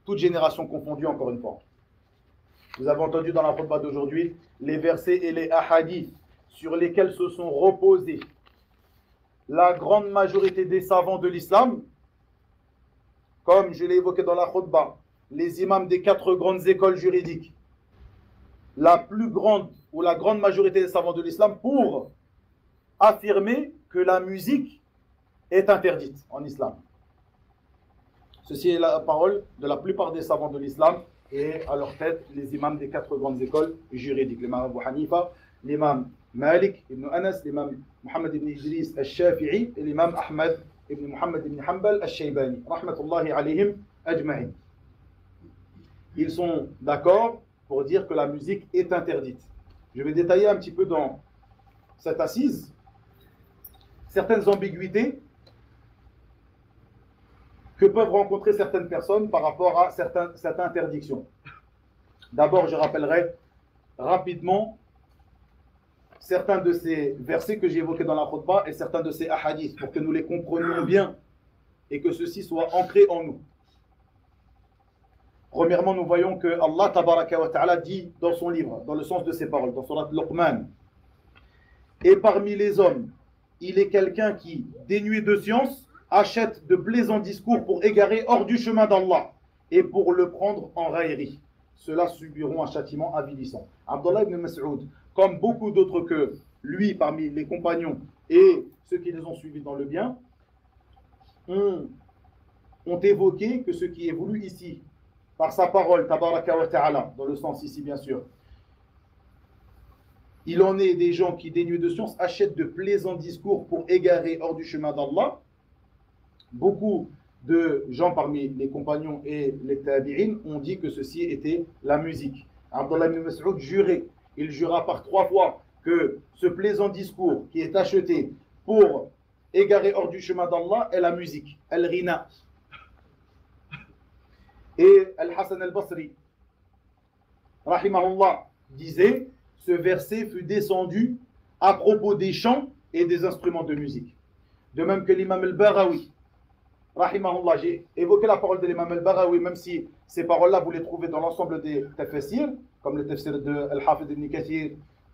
toute génération confondue, encore une fois. Vous avez entendu dans la khutbah d'aujourd'hui les versets et les hadiths sur lesquels se sont reposés la grande majorité des savants de l'islam, comme je l'ai évoqué dans la khutbah, les imams des 4 grandes écoles juridiques, la plus grande ou la grande majorité des savants de l'islam, pour affirmer que la musique est interdite en islam. Ceci est la parole de la plupart des savants de l'islam et à leur tête les imams des 4 grandes écoles juridiques, l'imam Abu Hanifa, l'imam Malik ibn Anas, l'imam Muhammad ibn Idris al-Shafi'i et l'imam Ahmad ibn Muhammad ibn Hanbal al-Shaybani, rahmatullahi alayhim ajma'in. Ils sont d'accord pour dire que la musique est interdite. Je vais détailler un petit peu dans cette assise certaines ambiguïtés que peuvent rencontrer certaines personnes par rapport à cette interdiction. D'abord, je rappellerai rapidement certains de ces versets que j'ai évoqués dans la khutbah et certains de ces hadiths pour que nous les comprenions bien et que ceci soit ancré en nous. Premièrement, nous voyons que Allah tabaraka wa ta'ala dit dans son livre, dans le sens de ses paroles, dans Surat Luqman, et parmi les hommes, il est quelqu'un qui, dénué de science, achète de plaisants discours pour égarer hors du chemin d'Allah et pour le prendre en raillerie. Ceux-là subiront un châtiment avilissant. Abdullah ibn Mas'ud, comme beaucoup d'autres que lui parmi les compagnons et ceux qui les ont suivis dans le bien, ont évoqué que ce qui est voulu ici, par sa parole, tabaraka wa ta'ala, dans le sens ici bien sûr, il en est des gens qui, dénués de science, achètent de plaisants discours pour égarer hors du chemin d'Allah. Beaucoup de gens parmi les compagnons et les tabi'in ont dit que ceci était la musique. Abdullah ibn Mas'ud jurait, il jura par 3 fois que ce plaisant discours qui est acheté pour égarer hors du chemin d'Allah est la musique, al-rina. Et Al-Hassan al-Basri, rahimahullah, disait, ce verset fut descendu à propos des chants et des instruments de musique. De même que l'imam al-Barawi, rahimahullah, j'ai évoqué la parole de l'imam al-Barawi, même si ces paroles-là, vous les trouvez dans l'ensemble des tafsirs, comme le tafsir de Al-Hafid ibn Kathir,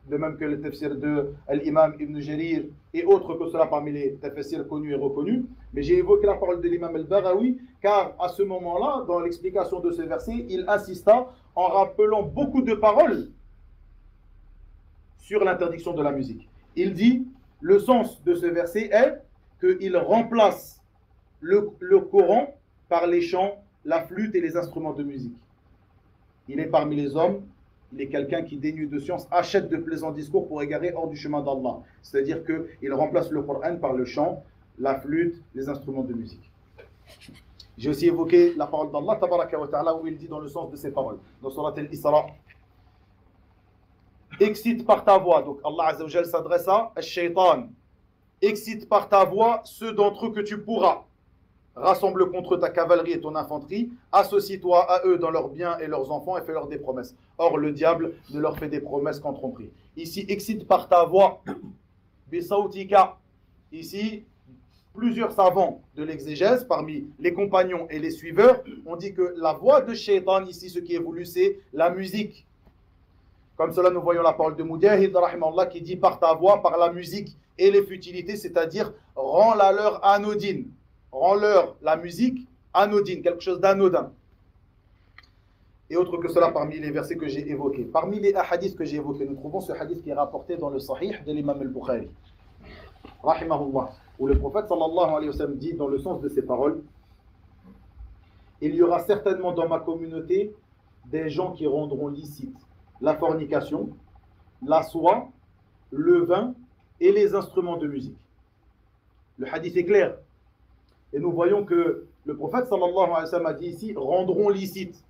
de même que le tafsir de l'imam ibn Jarir et autres que cela parmi les tafsirs connus et reconnus. Mais j'ai évoqué la parole de l'imam al-Barawi, car à ce moment-là, dans l'explication de ce verset, il insista en rappelant beaucoup de paroles sur l'interdiction de la musique. Il dit, le sens de ce verset est qu'il remplace le Coran par les chants, la flûte et les instruments de musique. Il est parmi les hommes, il est quelqu'un qui, dénué de science, achète de plaisants discours pour égarer hors du chemin d'Allah. C'est-à-dire qu'il remplace le Coran par le chant, la flûte, les instruments de musique. J'ai aussi évoqué la parole d'Allah, tabaraka wa ta'ala, où il dit dans le sens de ses paroles, dans Surat al-Isra, excite par ta voix, donc Allah Azza wa Jal s'adresse à Shaitan, excite par ta voix ceux d'entre eux que tu pourras, rassemble contre ta cavalerie et ton infanterie, associe-toi à eux dans leurs biens et leurs enfants et fais-leur des promesses. Or le diable ne leur fait des promesses qu'en tromperie. Ici, excite par ta voix, bisautika, ici, plusieurs savants de l'exégèse, parmi les compagnons et les suiveurs, ont dit que la voix de Shaitan, ici, ce qui est voulu, c'est la musique. Comme cela, nous voyons la parole de Mujahid, rahimahullah, qui dit par ta voix, par la musique et les futilités, c'est-à-dire rends-la leur anodine. Rends-leur la musique anodine, quelque chose d'anodin. Et autre que cela parmi les versets que j'ai évoqués. Parmi les hadiths que j'ai évoqués, nous trouvons ce hadith qui est rapporté dans le Sahih de l'imam al-Bukhari, rahimahullah, où le prophète sallallahu alayhi wa sallam dit dans le sens de ses paroles, il y aura certainement dans ma communauté des gens qui rendront licite la fornication, la soie, le vin et les instruments de musique. Le hadith est clair. Et nous voyons que le prophète sallallahu alayhi wa sallam a dit ici, rendront licite.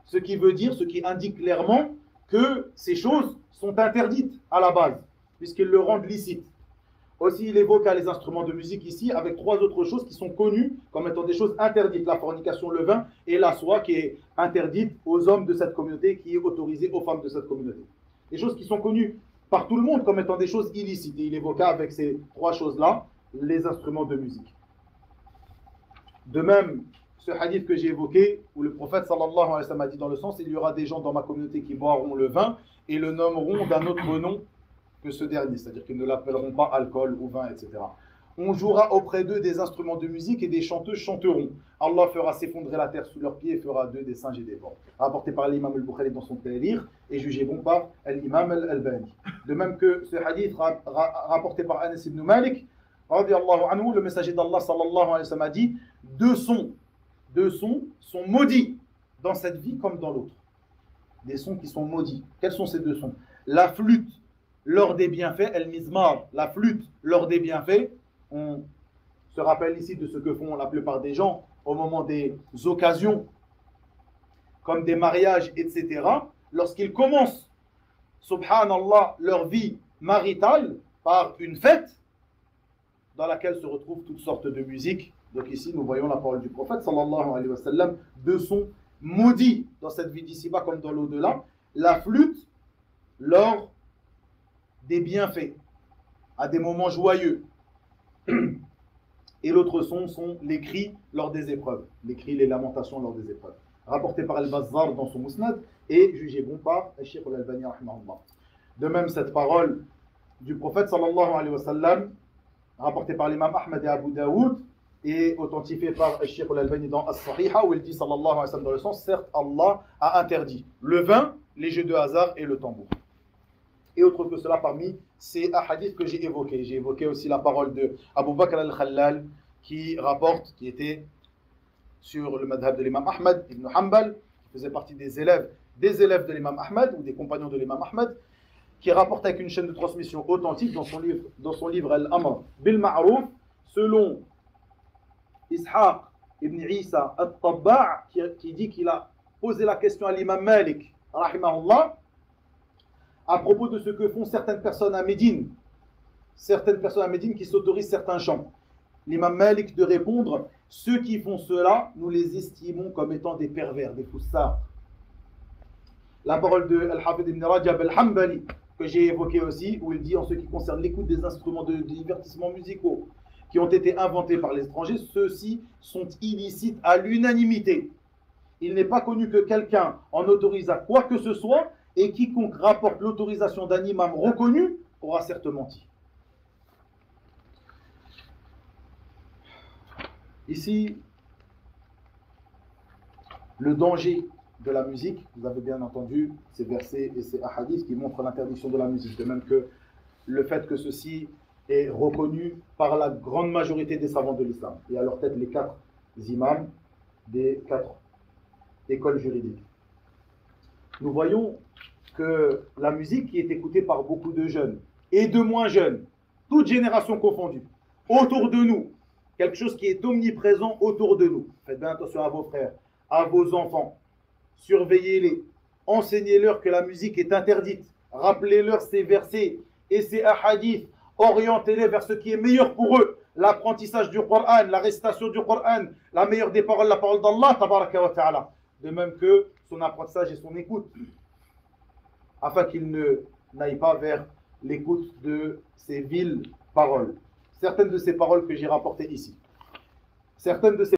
Ce qui veut dire, ce qui indique clairement que ces choses sont interdites à la base, puisqu'ils le rendent licite. Aussi, il évoque les instruments de musique ici, avec 3 autres choses qui sont connues comme étant des choses interdites. La fornication, le vin et la soie qui est interdite aux hommes de cette communauté, qui est autorisée aux femmes de cette communauté. Des choses qui sont connues par tout le monde comme étant des choses illicites. Et il évoqua avec ces 3 choses-là les instruments de musique. De même, ce hadith que j'ai évoqué, où le prophète sallallahu alayhi wa sallam a dit dans le sens, il y aura des gens dans ma communauté qui boiront le vin et le nommeront d'un autre nom que ce dernier, c'est-à-dire qu'ils ne l'appelleront pas alcool ou vin, etc. On jouera auprès d'eux des instruments de musique et des chanteuses chanteront. Allah fera s'effondrer la terre sous leurs pieds et fera d'eux des singes et des porcs. Rapporté par l'imam al-Bukhari dans son Tahrir et jugé bon par l'imam al-Albani. De même que ce hadith rapporté par Anas ibn Malik, radiyallahu anhu, le messager d'Allah sallallahu alayhi wa sallam a dit, deux sons sont maudits dans cette vie comme dans l'autre. Des sons qui sont maudits. Quels sont ces deux sons? La flûte lors des bienfaits, el-mizmar, la flûte lors des bienfaits. On se rappelle ici de ce que font la plupart des gens au moment des occasions, comme des mariages, etc. Lorsqu'ils commencent, subhanallah, leur vie maritale par une fête dans laquelle se retrouvent toutes sortes de musiques. Donc ici, nous voyons la parole du prophète, sallallahu alayhi wa sallam, deux sons maudits dans cette vie d'ici-bas comme dans l'au-delà. La flûte lors des bienfaits, à des moments joyeux. Et l'autre son sont les cris lors des épreuves. Les cris, les lamentations lors des épreuves. Rapporté par Al-Bazzar dans son Musnad et jugé bon par Al-Sheikh Al-Albani rahimahullah. De même, cette parole du prophète sallallahu alayhi wa sallam, rapportée par l'imam Ahmad et Abu Daoud, et authentifiée par Al-Sheikh Al-Albani dans As-Sahiha, où il dit sallallahu alayhi wa sallam dans le sens, certes, Allah a interdit le vin, les jeux de hasard et le tambour. Et autre que cela parmi ces hadiths que j'ai évoqués. J'ai évoqué aussi la parole de Abu Bakr al-Khallal qui rapporte, qui était sur le madhab de l'imam Ahmad ibn Hanbal, qui faisait partie des élèves de l'imam Ahmad ou des compagnons de l'imam Ahmad, qui rapporte avec une chaîne de transmission authentique dans son livre Al-Amr bil Ma'ruf, selon Ishaq ibn Isa al-Tabba' qui dit qu'il a posé la question à l'imam Malik, rahimahullah, à propos de ce que font certaines personnes à Médine qui s'autorisent certains chants. L'imam Malik de répondre, ceux qui font cela, nous les estimons comme étant des pervers, des foussards. La parole de Al-Hafid ibn Rajab al-Hanbali, que j'ai évoqué aussi, où il dit en ce qui concerne l'écoute des instruments de divertissement musicaux qui ont été inventés par les étrangers, ceux-ci sont illicites à l'unanimité. Il n'est pas connu que quelqu'un en autorise à quoi que ce soit, et quiconque rapporte l'autorisation d'un imam reconnu aura certes menti. Ici, le danger de la musique, vous avez bien entendu ces versets et ces hadiths qui montrent l'interdiction de la musique, de même que le fait que ceci est reconnu par la grande majorité des savants de l'islam, et à leur tête les 4 imams des 4 écoles juridiques. Nous voyons que la musique qui est écoutée par beaucoup de jeunes et de moins jeunes, toutes générations confondues, autour de nous, quelque chose qui est omniprésent autour de nous. Faites bien attention à vos frères, à vos enfants, surveillez-les, enseignez-leur que la musique est interdite, rappelez-leur ces versets et ces hadiths, orientez-les vers ce qui est meilleur pour eux, l'apprentissage du Coran, la récitation du Coran, la meilleure des paroles, la parole d'Allah, tabaraka wa ta'ala, de même que son apprentissage et son écoute, afin qu'il ne n'aille pas vers l'écoute de ces viles paroles. Certaines de ces paroles que j'ai rapportées ici. Certaines de ces